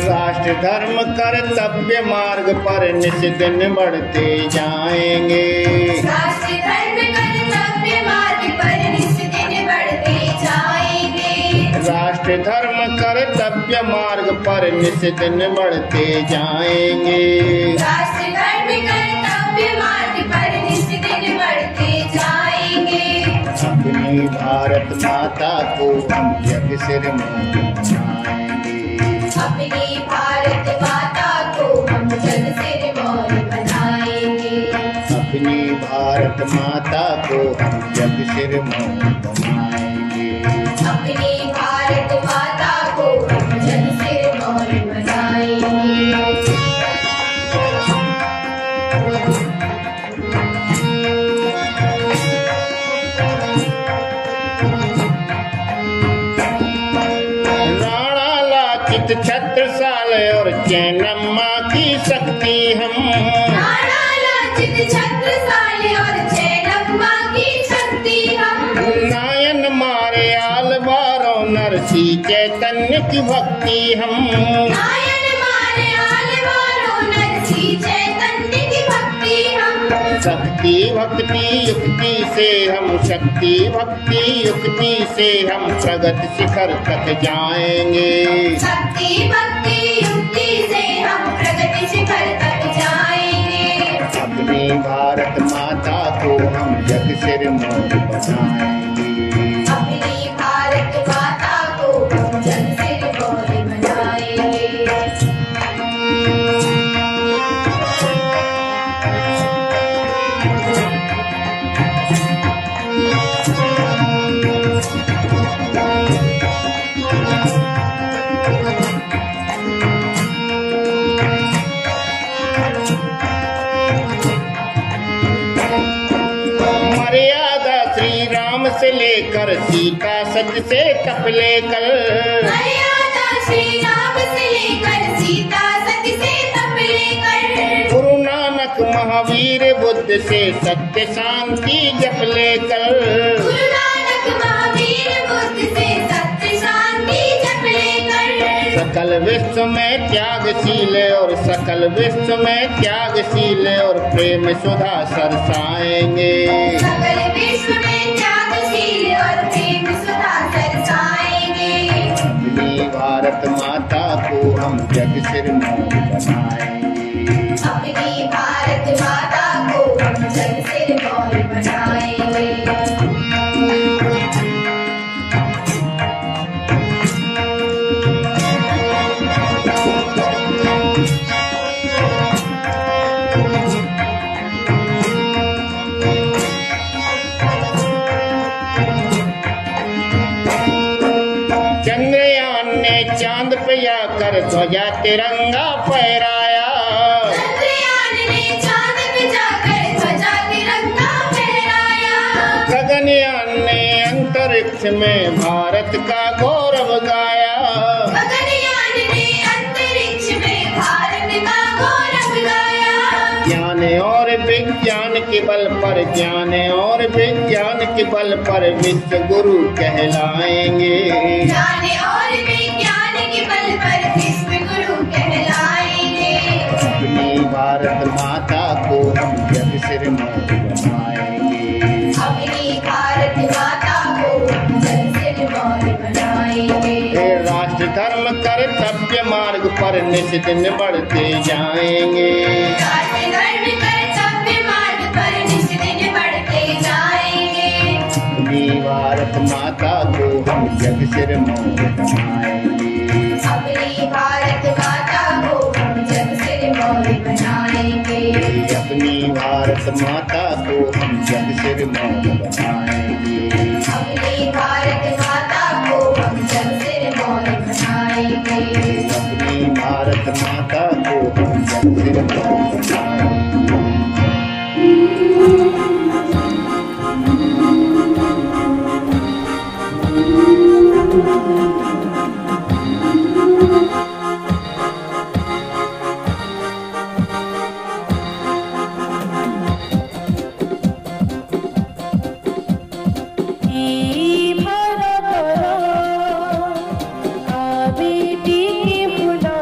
राष्ट्र धर्म कर्तव्य मार्ग पर निस्दिन बढ़ते जाएंगे। राष्ट्र धर्म कर्तव्य मार्ग पर निस्दिन बढ़ते जाएंगे। राष्ट्र धर्म कर्तव्य मार्ग पर निस्दिन बढ़ते जाएंगे। राष्ट्र धर्म कर्तव्य मार्ग पर निस्दिन बढ़ते जाएंगे। अपनी भारत माता को हम जग सिर मनाएंगे। अपनी भारत माता को हम जग सिर मोर बनाएंगे। अपनी भारत माता को हम जग सिर मोर बनाएंगे। अपनी भारत माता को हम जग सिर मोर बनाएंगे। राणा लाचित छत्रसाल और चेन्नम्मा की शक्ति हम। राणा लाचित छत्रसाल और चेन्नम्मा की शक्ति हम। नायन मारे आलवारों नरसी चैतन्य की भक्ति हम। नायन मारे आलवारों नरसी चैतन्य की भक्ति हम। शक्ति भक्ति युक्ति से हम, शक्ति भक्ति युक्ति से हम प्रगति शिखर तक जाएंगे। शक्ति भक्ति युक्ति से हम प्रगति शिखर तक जाएंगे। अपनी भारत माता को हम जग सिर मोर बनाएंगे। अपनी भारत माता को हम जग सिर मोर बनाएंगे। मर्यादा श्री राम से लेकर सीता सत से तप लेकर। मर्यादा श्री राम से लेकर सीता सती से तप लेकर। गुरु नानक महावीर बुद्ध से सत्य शांति जप लेकर। गुरु नानक महावीर बुद्ध से सत्य शांति जप लेकर। सकल विश्व में त्यागशील और सकल विश्व में त्यागशील और प्रेम सुधा सरसाएंगे। सकल विश्व में त्यागशील और प्रेम सुधा सरसाएंगे। अपनी भारत माता को हम जग सिर मोर बनाएंगे। अपनी भारत माता को हम जग सिर मोर बनाएंगे। चंद्रयान ने चांद पे जाकर ध्वजा तिरंगा फहराया। चंद्रयान ने चांद पे जाकर ध्वजा तिरंगा फहराया। गगनयान ने अंतरिक्ष में भारत का गौरव गाया। गगनयान ने अंतरिक्ष में भारत का गौरव गाया। ज्ञान और विज्ञान के बल पर, ज्ञान और विज्ञान के बल पर विश्व गुरु कहलाएंगे। ज्ञान और विज्ञान के बल पर विश्व गुरु कहलाएंगे। अपनी भारत माता को हम जग सिर मोर बनाएंगे। अपनी भारत माता को हम जग सिर मोर बनाएंगे। राष्ट्र धर्म कर्तव्य मार्ग पर निस्दिन बढ़ते जाएंगे। राष्ट्र धर्म कर्तव्य मार्ग पर निस्दिन बढ़ते जाएंगे। अपनी भारत माता को हम जग सिर मोर बनाएंगे। अपनी भारत माता को हम जग सिर मोर बनाएंगे। अपनी भारत माता को हम जग सिर मोर बनाएंगे। अपनी भारत माता को हम जग सिर मोर बनाएंगे। अपनी भारत माता को हम जग सिर मोर बनाएंगे। भारत बेटी की फुला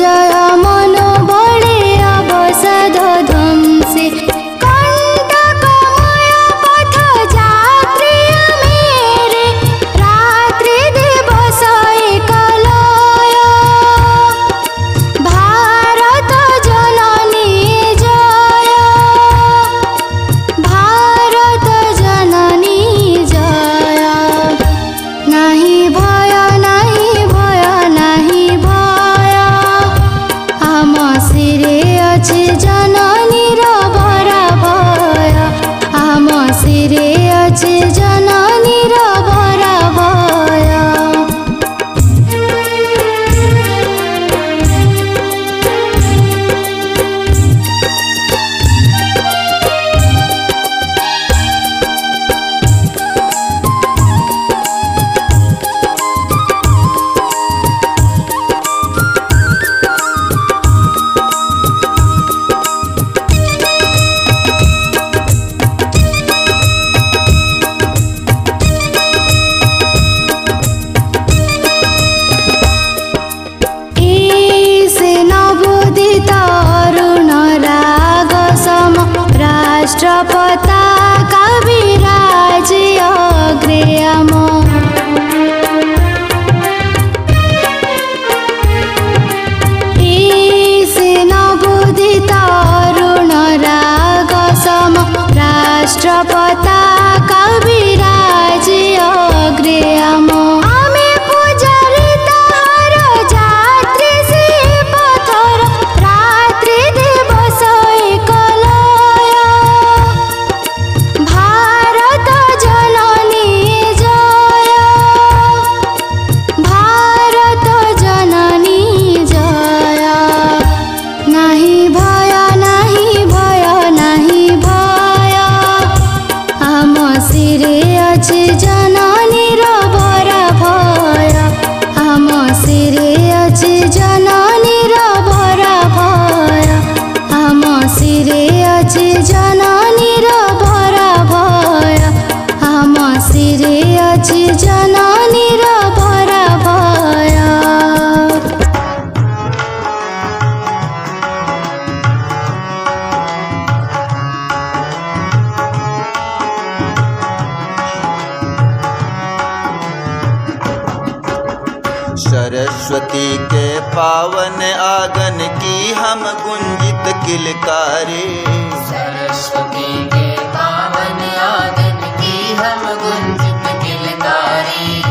जय मन बड़े अवसाद ध्वंसी कंटकमय पथ यात्री मेरे रात्रि दिवस एक लय भारत जननी जय भारत जननी जय नाही भय नाही भय नाही भय आम सिरे अछि जननीर बरा भय आम सिरे अछि जननीर बरा भय राष्ट्रपता कविराज अग्रयाम बुद्धि तरुण राग सम राष्ट्रपता कविराज अग्रयाम आमे पूजारी ताहार जात्री से पथर रात्रि दिवस एक लय भारत जननी जय भारत जननी जय नाही भय नाही भय नाही भय आम सिरे अछि जननीर बरा भय आम सिरे अछि जननीर बरा भय आम सिरे अछि जननीर बरा भय आम सिरे अछि जननीर बरा भय सरस्वती के पावन आंगन की हम गुंजित किलकारी सरस्वती के पावन आंगन की हम गुंजित किलकारी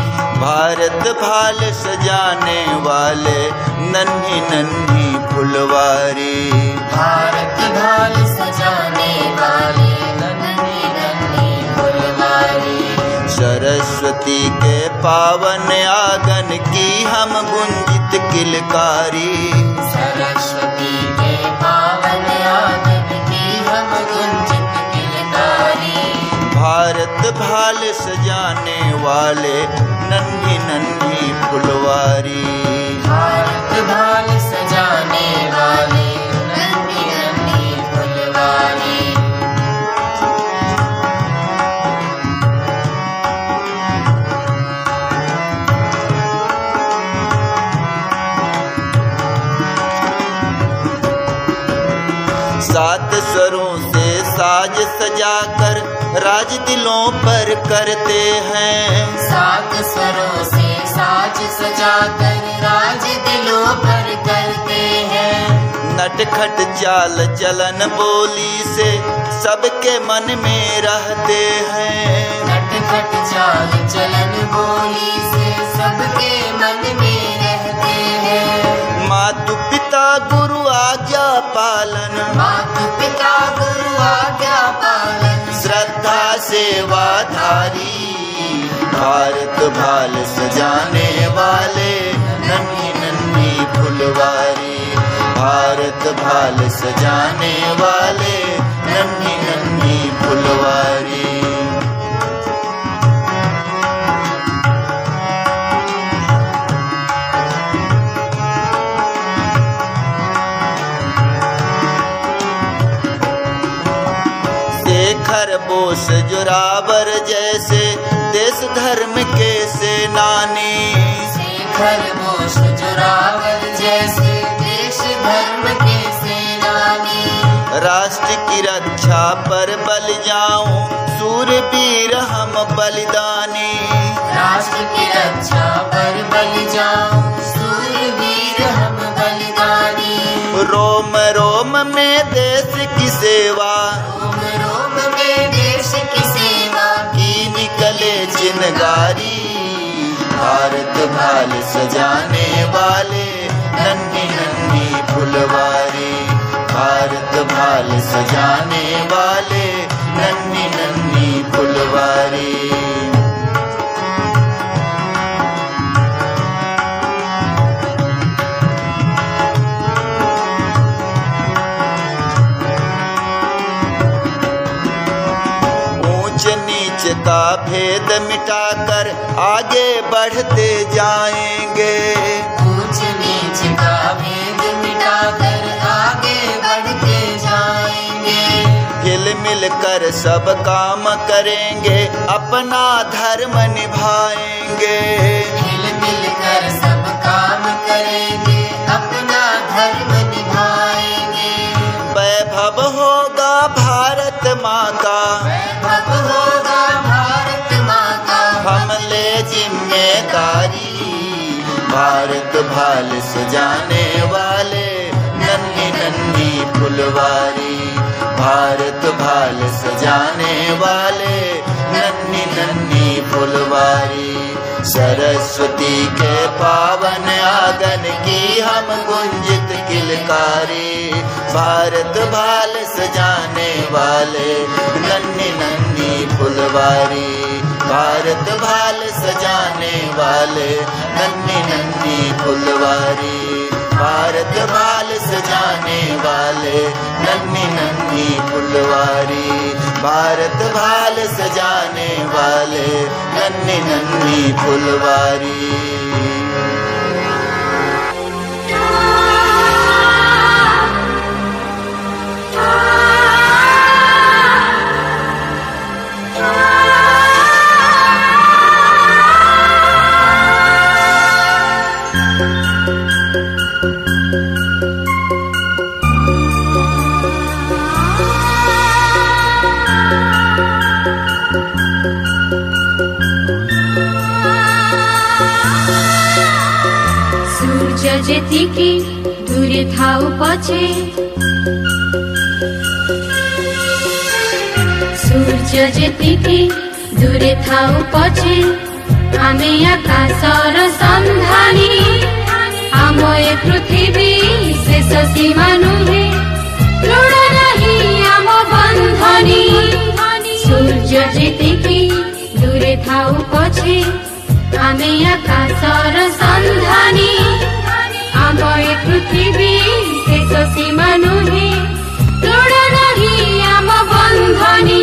भारत भाल सजाने वाले नन्ही नन्ही फुलवारी भारत भाल सजाने वाले नन्ही नन्ही फुलवारी सरस्वती के पावन आंगन की हम गुंजित किलकारी सरस्वती के पावन आंगन की हम गुंजित किलकारी भारत भाल सजाने वाले नन्ही नन्ही फुलवारी भारत भाल सजाने वाले नन्ही नन्ही फुलवारी सात स्वरों से साज सजाकर राज दिलों पर करते हैं सात स्वरों से साज सजाकर राज दिलों पर करते हैं नटखट चाल चलन बोली से सबके मन में रहते हैं नटखट चाल चलन बोली से सबके मन में रहते हैं मातु पिता गुरु आज्ञा पालन माता पिता गुरु आज्ञा पालन श्रद्धा सेवाधारी भारत भाल सजाने वाले नन्ही नन्ही फुलवारी भारत भाल सजाने वाले नन्ही नन्ही फुलवारी बोस जोरावर जैसे देश धर्म के सेनानी शेखर बोस जोरावर जैसे देश देश धर्म के सेनानी। राष्ट्र की रक्षा पर बल जाऊं, सूरवीर हम बलिदानी। राष्ट्र की रक्षा पर बल जाऊं, सूरवीर हम बलिदानी। रोम रोम में देश की सेवा, रोम रोम में देश की सेवा की निकले चिनगारी। भारत भाल सजाने वाले नन्ही नन्ही फुलवारी। भारत भाल सजाने वाले नन्ही नन्ही फुलवारी। ऊंच नीच का भेद मिटाकर आगे बढ़ते जाएंगे। ऊंच नीच का भेद मिटाकर आगे बढ़ते जाएंगे। हिल मिल कर सब काम करेंगे, अपना धर्म निभाएंगे। हिल मिल कर सब काम करेंगे, अपना धर्म निभाएंगे। वैभव होगा भारत माँ का, वैभव होगा भारत माँ का, हम ले जिम्मेदारी। भारत भाल सजाने वाले नन्ही नन्ही फुलवारी। भारत भाल सजाने वाले नन्ही नन्ही फुलवारी। सरस्वती के पावन आंगन की हम गुंजित किलकारी। भारत भाल सजाने वाले नन्ही नन्ही फुलवारी। भारत भाल सजाने वाले नन्ही नन्ही फुलवारी। भारत भाल सजाने वाले नन्ही नन्ही फुलवारी। भारत भाल सजाने वाले नन्ही नन्ही फुलवारी। सूर्य जेतिकी दूरे थाउ पछे, सूर्य जेतिकी दूरे थाउ पछे, आमे आकाशर सन्धानी। आम ए पृथ्वी शेष सीमा नुहे, दृढ़ नहीं आम बंधनी। सूर्य जेतिकी दूरे थाउ पछे, आमे आकाशर सन्धानी। आम ए पृथ्वी शेष सीमा नुहे, दृढ़ नहीं आम बंधनी।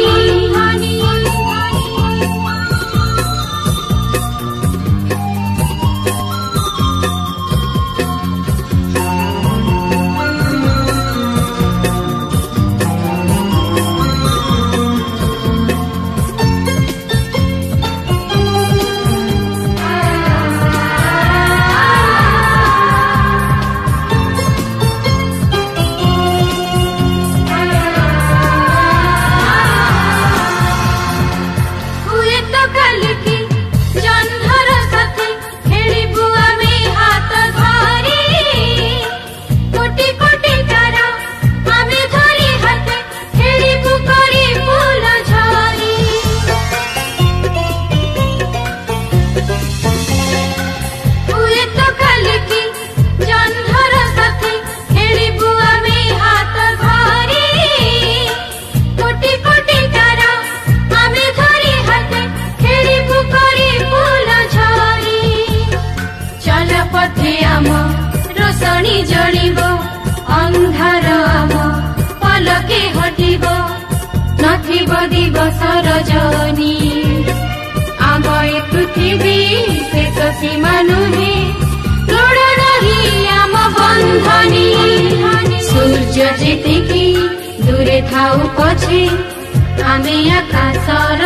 दिवस रजनी आम ए पृथ्वी शेष सीमा नुहे दृढ़ रही आम बंधनी सूर्य जेतिकी दूरे थाउ पछे आमे आकाशर